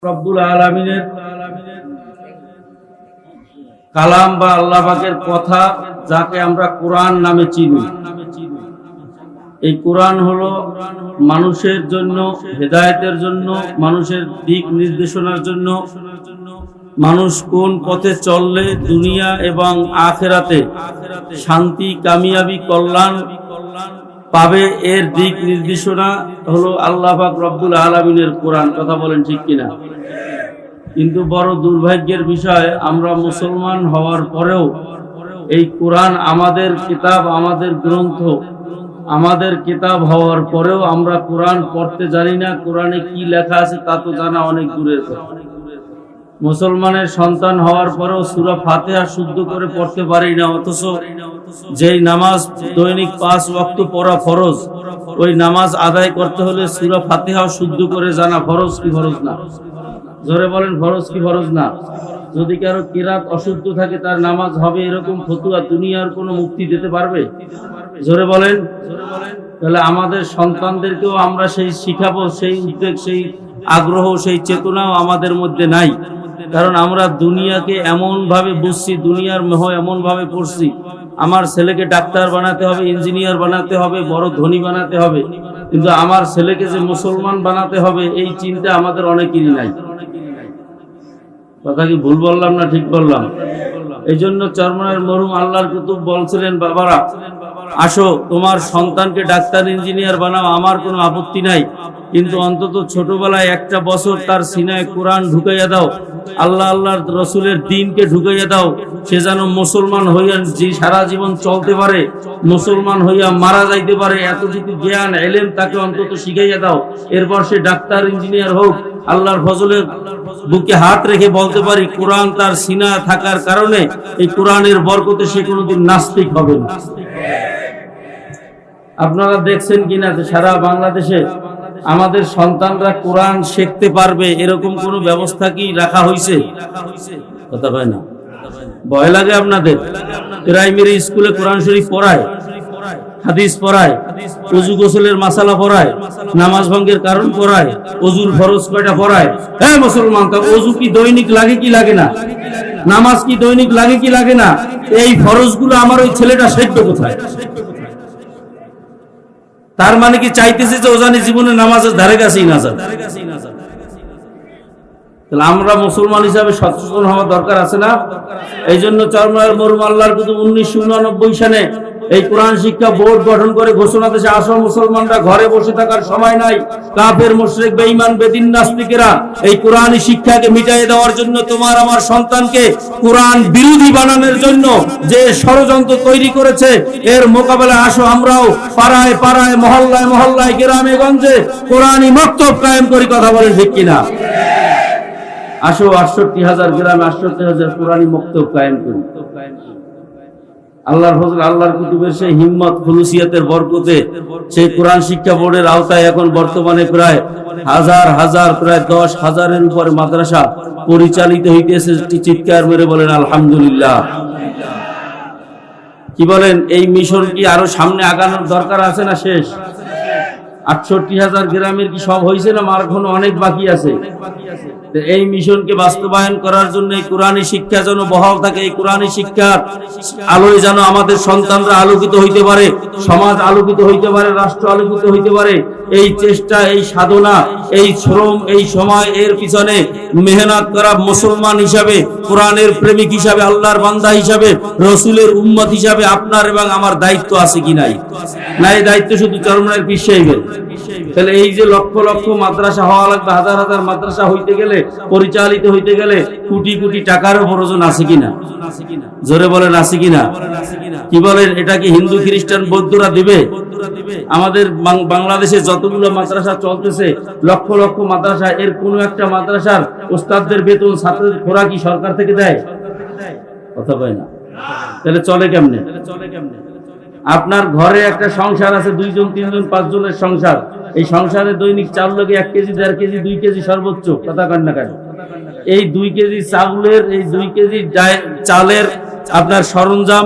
রব্বুল আলামিনের কালাম বা আল্লাহ পাকের কথা, যাকে আমরা কোরআন নামে চিনি। এই কোরআন হলো মানুষের জন্য হেদায়েতের জন্য, মানুষের দিক নির্দেশনার জন্য, মানুষ কোন পথে চললে দুনিয়া এবং আখিরাতে শান্তি, কামিয়াবি, কল্যাণ পাবে, এর দিক নির্দেশনা হলো আল্লাহ পাক রব্বুল আলামিনের কোরআন। কথা বলেন ঠিক কিনা? কিন্তু বড় দুর্ভাগ্যের বিষয়, আমরা মুসলমান হওয়ার পরেও এই কোরআন আমাদের কিতাব, আমাদের গ্রন্থ, আমাদের কিতাব হওয়ার পরেও আমরা কোরআন পড়তে জানি না। কোরআনে কি লেখা আছে তা তো জানা অনেক দূরের কথা। মুসলমানের সন্তান হওয়ার পরেও সূরা ফাতিহা শুদ্ধ করে পড়তে পারি না, অথচ যেই নামাজ দৈনিক 5 ওয়াক্ত পড়া ফরজ, ওই নামাজ আদায় করতে হলে সূরা ফাতিহা শুদ্ধ করে জানা ফরজ কি ফরজ না? জোরে বলেন, ফরজ কি ফরজ না? যদি কারো কিরাত অশুদ্ধ থাকে তার নামাজ হবে, এরকম ফতুয়া দুনিয়ার কোনো মুক্তি দিতে পারবে? জোরে বলেন। তাহলে আমাদের সন্তানদেরকেও আমরা সেই শিখাবো, সেই উদ্যোগ, সেই আগ্রহ, সেই চেতনাও আমাদের মধ্যে নাই। কারণ আমরা দুনিয়াকে এমন ভাবে বুঝছি, দুনিয়ার মোহ এমন ভাবে পড়ছি, আমার ছেলেকে ডাক্তার বানাতে হবে, ইঞ্জিনিয়ার বানাতে হবে, বড় ধনী বানাতে হবে, কিন্তু আমার ছেলেকে যে মুসলমান বানাতে হবে এই চিন্তা আমাদের অনেকেরই নাই। কথা কি ভুল বললাম না ঠিক বললাম? এই জন্য চরমনায়ের মরহুম আল্লাহর কুতুব বলছিলেন, বাবারা আসো তোমার সন্তানকে ডাক্তার ইঞ্জিনিয়ার বানাও, আমার কোনো আপত্তি নাই, কিন্তু অন্তত ছোটবেলায় 1টা বছর তার সিনায় কোরআন ঢুকাইয়া দাও, আল্লাহ আল্লাহর রসুলের দ্বীনকে ঢুকাইয়া দাও, সে যেন মুসলমান হইয়া যে সারা জীবন চলতে পারে, মুসলমান হইয়া মারা যাইতে পারে, এতটুকু জ্ঞান এলেম তাকে অন্তত শিখাইয়া দাও। এরপর সে ডাক্তার ইঞ্জিনিয়ার হোক। আল্লাহর ফজলের বুকে হাত রেখে বলতে পারি, কোরআন তার সিনা থাকার কারণে এই কোরআনের বরকতে সে কোনোদিন নাস্তিক হবে না। আপনারা দেখছেন কিনা যে সারা বাংলাদেশে আমাদের সন্তানরা কোরআন শিখতে পারবে এরকম কোনো ব্যবস্থা কি রাখা হয়েছে? কথা হয় না, ভয় লাগে আপনাদের? প্রাইমারি স্কুলে কোরআন শরীফ পড়ায়, হাদিস পড়ায়, ওযু গোসলের মাসালা পড়ায়, নামাজ ভঙ্গের কারণ পড়ায়, ওযুর ফরজ কয়টা পড়ায়। হ্যাঁ মুসলমান, তা ওযু কি দৈনিক লাগে কি লাগে না? নামাজ কি দৈনিক লাগে কি লাগে না? এই ফরজগুলো আমার ওই ছেলেটা শিখবে কোথায়? তার মানে কি চাইতেছে যে ও জানি জীবনে নামাজের ধারে কাছেই না যাবে? তাহলে আমরা মুসলমান হিসাবে সচেতন হওয়া দরকার আছে না? এই জন্য চরমনায়ের মরহুম আল্লাহর কুতুব 1989 সালে এই কোরআন শিক্ষা বোর্ড গঠন করে ঘোষণা দেশে, আসো মুসলমানরা, ঘরে বসে থাকার সময় নাই। কাফের, মুশরিক, বেঈমান, বেদিন, নাস্তিকেরা এই কোরআনী শিক্ষাকে মিটাই দেওয়ার জন্য, তোমার আমার সন্তানকে কোরআন বিরোধী বানানোর জন্য যে ষড়যন্ত্র তৈরি করেছে, এর মোকাবেলায় আসো আমরাও পাড়ায় পাড়ায়, মহল্লায় মহল্লায়, গ্রামে গঞ্জে কোরআনী মক্তব কায়েম করি। কথা বলেন ঠিক কিনা? আসো 68,000 গ্রামে 68,000 কোরআনী মক্তব কায়েম করি। আল্লাহর ফজল, আল্লাহর কুতুবের সেই হিম্মত, খুলুসিয়াতের বরকতে সেই কোরআন শিক্ষা বোর্ডের আওতায় এখন বর্তমানে প্রায় প্রায় 10,000-এর উপরে মাদ্রাসা পরিচালিত হইতেছে। চিৎকার মেরে বলেন আলহামদুলিল্লাহ। কি বলেন, এই মিশন কি আরো সামনে আগানোর দরকার আছে না শেষ? 68,000 গ্রামের কি সব হয়েছে না? আর এখনো অনেক বাকি আছে। এই মিশনকে বাস্তবায়ন করার জন্য এই কোরআনী শিক্ষা যেন বহাল থাকে, এই কোরআনী শিক্ষার আলোয় যেন আমাদের সন্তানরা আলোকিত হইতে পারে, সমাজ আলোকিত হইতে পারে, রাষ্ট্র আলোকিত হইতে পারে। এই চেষ্টা, এই সাধনা, এই শ্রম, এই সময়, এর পিছনে মেহনত করা মুসলমান হিসাবে, কোরআনের প্রেমিক হিসাবে, আল্লাহর বান্দা হিসাবে, রসুলের উম্মত হিসাবে আপনার এবং আমার দায়িত্ব আছে কি নাই? না, এই দায়িত্ব শুধু চরমনায়ের পীর সাহেবের। তাহলে এই যে লক্ষ লক্ষ মাদ্রাসা হওয়া লাগবে, হাজার হাজার মাদ্রাসা হইতে গেলে, পরিচালিত হইতে গেলে কোটি কোটি টাকারও প্রয়োজন আছে কিনা? জোরে বলেন আছে কিনা? কি বলেন, এটা কি হিন্দু, খ্রিস্টান, বৌদ্ধরা দিবে? আমাদের বাংলাদেশে যতগুলো মাদ্রাসা চলতেছে, লক্ষ লক্ষ মাদ্রাসা, এর কোন একটা মাদ্রাসার ওস্তাদদের বেতন, ছাত্রদের খোরাকি সরকার থেকে দেয়? কথা বলে না। তাহলে চলে কেমনে? আপনার ঘরে একটা সংসার আছে, 2 জন 3 জন 5 জনের সংসার, এই সংসারে দৈনিক চাল লাগে 1 কেজি, 1.5 কেজি, 2 কেজি সর্বোচ্চ। কথা কন না কেন? এই 2 কেজি চাউলের, এই 2 কেজি চালের আপনার সরঞ্জাম,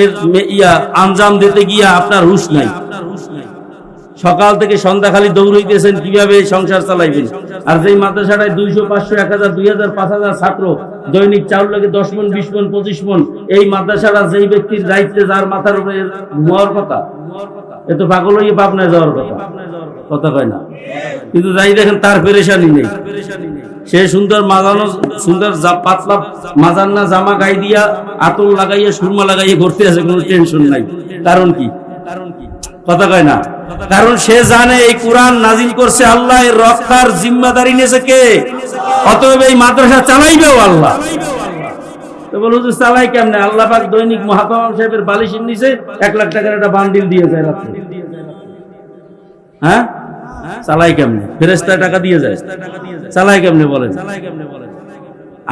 এর আঞ্জাম দিতে গিয়া আপনার হুঁশ নাই। সকাল থেকে সন্ধ্যা খালি দৌড়াইতেছেন কিভাবে সংসার চালাইবেন। আর যেই মাদ্রাসাটায় 200, 500, 1000, 2000, 5000 ছাত্র, দৈনিক চাউল লাগে 10 মণ, 20 মণ, 25 মণ, এই মাদ্রাসাটা যেই ব্যক্তির দায়িত্বে, যার মাথার উপরে ঘুমাওয়ার কথা, এ তো পাগল হয়ে পাবনায় যাওয়ার কথা, কথা কয় না। কিন্তু যাই দেখেন তার পেরেশানি নেই, সে সুন্দর মাজানো, সুন্দর পাতলা মাজান্না জামা গায়ে দিয়া, আতর লাগাইয়া, সুরমা লাগাইয়া ঘুরতে আছে, কোনো টেনশন নাই। কারণ কি? কথা কয় না। কারণ সে জানে এই কোরআন নাজিল করছে আল্লাহ, এর রক্ষার জিম্মাদারি নিয়েছে কে? অতএব এই মাদ্রাসা চালাইবেও আল্লাহ। তো বলো যে চালাই কেমনে? আল্লাহ পাক দৈনিক মহাতাম সাহেবের বালিশের নিচে 1 লাখ টাকার একটা বান্ডিল দিয়ে যায় রাত্রে। হ্যাঁ, চালাই কেমনে? ফেরেশতা টাকা দিয়ে যায়, চালাই কেমনে বলেন?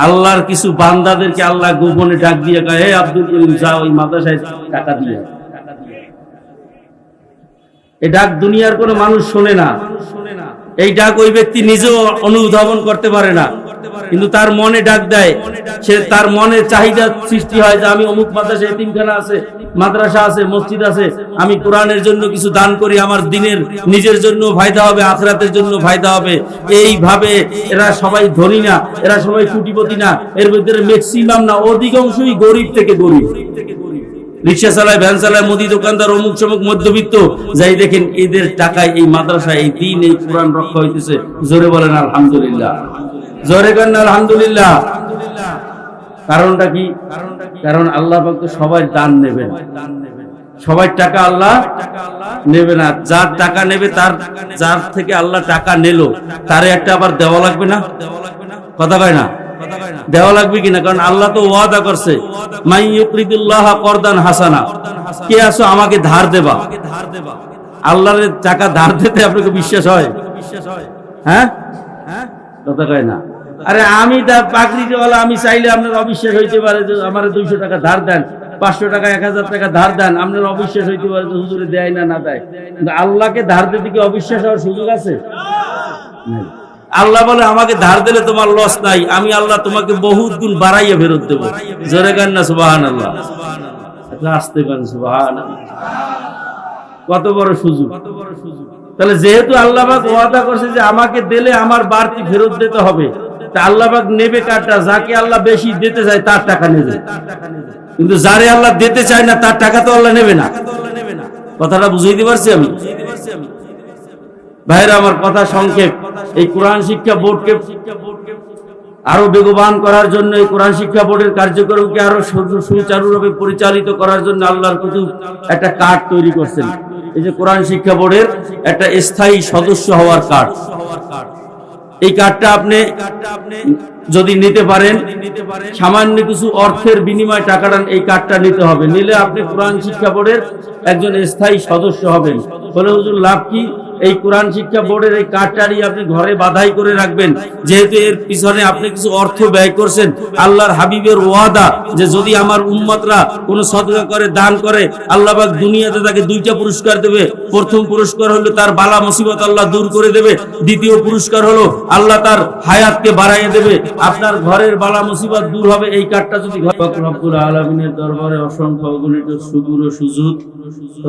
আল্লাহর কিছু বান্দাদেরকে আল্লাহ গোপনে ডাক দিয়ে কয়, হে আব্দুল করিম, যাও ওই মাদ্রাসায় টাকা দিয়ে। এই ডাক দুনিয়ার কোনো মানুষ শোনে না, এই ডাক ওই ব্যক্তি নিজেও অনুধাবন করতে পারে না, কিন্তু তার মনে ডাক দেয়। সে তার মনে চাহিদা সৃষ্টি হয় যে আমি অমুক মাদ্রাসা, এতিমখানা আছে, মাদ্রাসা আছে, মসজিদ আছে, আমি কোরআনের জন্য কিছু দান করি, আমার দিনের নিজের জন্য ফায়দা হবে, আখিরাতের জন্য ফায়দা হবে। এইভাবে এরা সবাই ধনী না, এরা সবাই কোটিপতি না, এর ভিতরে ম্যাক্সিমাম না, অধিকাংশই গরিব থেকে গরিব। রিক্সা চালায়, ভ্যান চালায়, মুদি দোকানদার, অমুক সমুক মধ্যবিত্ত, যাই দেখেন এদের টাকায় এই মাদ্রাসা, এই দিন, এই কোরআন রক্ষা হইতেছে। জোরে বলেন আলহামদুলিল্লাহ, জোরে করেন আলহামদুলিল্লাহ। কারণটা কি? কারণ আল্লাহ পাক তো সবাই দান নেবেন, সবাই টাকা আল্লাহ নেবে না। যার টাকা নেবে, তার যার থেকে আল্লাহ টাকা নিল, তারে একটা আবার দেওয়া লাগবে না? কথা কয় না? দেওয়া লাগবে কিনা? কারণ আল্লাহ তো ওয়াদা করছে, মাই ইউকরিদুল্লাহ করদান হাসানা, কে আছো আমাকে ধার দেবা। আল্লাহর টাকা ধার দিতে আপনাকে বিশ্বাস হয়? হ্যাঁ, কথা কয় না। আরে আমি পাকড়িওয়ালা, আমি চাইলে আপনার অবিশ্বাস হইতে পারে যে আমার 200 টাকা ধার দেন, 500 টাকা, 1000 টাকা ধার দেন, আপনার অবিশ্বাস হইতে পারে যে হুজুরে দেয় না দেয়। কিন্তু আল্লাহকে ধার দিতে কি অবিশ্বাস হওয়ার সুযোগ আছে? আল্লাহ বলে আমাকে ধার দিলে তোমার লস নাই, আমি আল্লাহ তোমাকে বহুত গুণ বাড়াইয়া ফেরত দেবো। জোরে গান না সুবহানাল্লাহ, আসতে গান সুবহানাল্লাহ। কত বড় সুযোগ! তাহলে যেহেতু আল্লাহ পাক ওয়াদা করছে যে আমাকে দিলে আমার বাড়তি ফেরত দিতে হবে, তা আল্লাহ পাক নেবে কারটা? যাকে আল্লাহ বেশি দিতে চায় তার টাকা নেবে, কিন্তু যারে আল্লাহ দিতে চায় না তার টাকা তো আল্লাহ নেবে না। কথাটা বুঝাইতে পারছি আমি? ভাইরা আমার, কথা সংক্ষেপ, এই কোরআন শিক্ষা বোর্ডকে আরো বেগবান করার জন্য, এই কোরআন শিক্ষা বোর্ডের কার্যক্রমকে আরো সুচারুরূপে পরিচালিত করার জন্য আল্লাহর কুতুব একটা কার্ড তৈরি করছেন। এই যে কোরআন শিক্ষা বোর্ডের একটা স্থায়ী সদস্য হওয়ার কার্ড, এই কার্ডটা আপনি যদি নিতে পারেন, সামান্য কিছু অর্থের বিনিময়ে টাকাটা, এই কার্ডটা নিতে হবে। নিলে আপনি কোরআন শিক্ষা বোর্ডের একজন স্থায়ী সদস্য হবেন। বলে হুজুর লাভ কি? এই কোরআন শিক্ষা বোর্ডের এই কার্ডটারই আপনি ঘরে বাধাই করে রাখবেন, যেহেতু এর পিছনে আপনি কিছু অর্থ ব্যয় করছেন। আল্লাহর হাবিবের ওয়াদা যে যদি আমার উম্মতরা কোনো সদকা করে, দান করে, আল্লাহ পাক দুনিয়াতে তাকে 2টা পুরস্কার দেবে। প্রথম পুরস্কার হলো তার বালা মুসিবত আল্লাহ দূর করে দেবে, দ্বিতীয় পুরস্কার হলো আল্লাহ তার হায়াতকে বাড়াইয়ে দেবে, আপনার ঘরের বালা মুসিবত দূর হবে। এই কার্ডটা যদি রব্বুল আলামিনের দরবারে অসংখ্য অগণিত শুকর ও সুজুদ,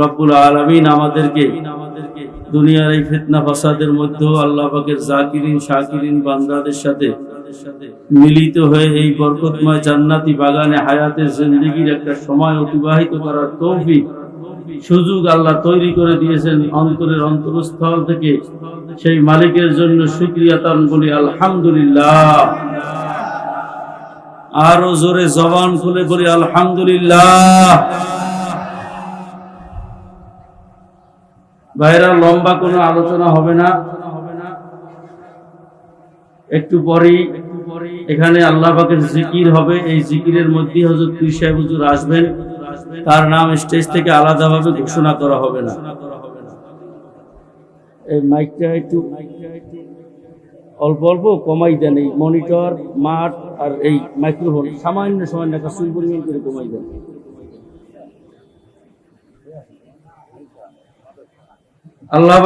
রব্বুল আলামিন আমাদেরকে দুনিয়ার এই ফিতনা ফাসাদের মধ্যেও আল্লাহ পাকের জাকিরিন শাকিরিন বান্দাদের সাথে মিলিত হয়ে এই বরকতময় জান্নাতি বাগানে হায়াতের জিন্দেগির একটা সময় অতিবাহিত করার তৌফিক সুযোগ আল্লাহ তৈরি করে দিয়েছেন। অন্তরের অন্তরস্থল থেকে সেই মালিকের জন্য শুকরিয়া তান বলি আলহামদুলিল্লাহ। আরো জোরে জবান খুলে বলি আলহামদুলিল্লাহ। ভাইরা, লম্বা কোনো আলোচনা হবে না, একটু পরেই এখানে আল্লাহ পাকের জিকির হবে। এই জিকিরের মধ্যে হযরত পীর সাহেব হুজুর আসবেন, তার নাম স্টেজ থেকে আলাদাভাবে ঘোষণা করা হবে না। এই মাইকটা একটু অল্প অল্প কমাই দেন, এই মনিটর, মাঠ আর এই মাইক্রোফোন সামান্য একটা সুই পরিমাণ করে কমাই দেন। আল্লাহ